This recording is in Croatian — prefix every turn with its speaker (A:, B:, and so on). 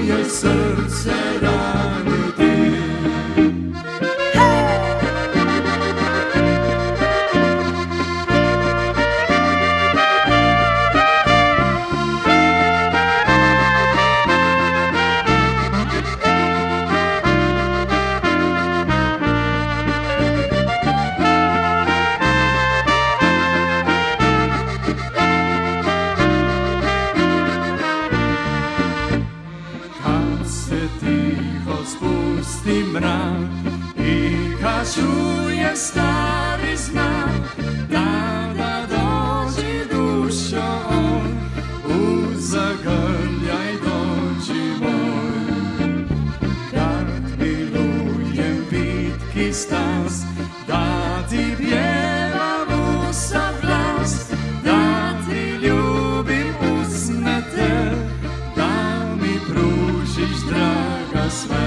A: moje srce rani ti. Tiho spusti mrak i kad čuje stari znak, tada dođi dušo on, uzagrljaj dođi moj. Kad milujem vitki stas, da ti pjevam u sav glas, da ti ljubim usne te, da mi pružiš draga sve.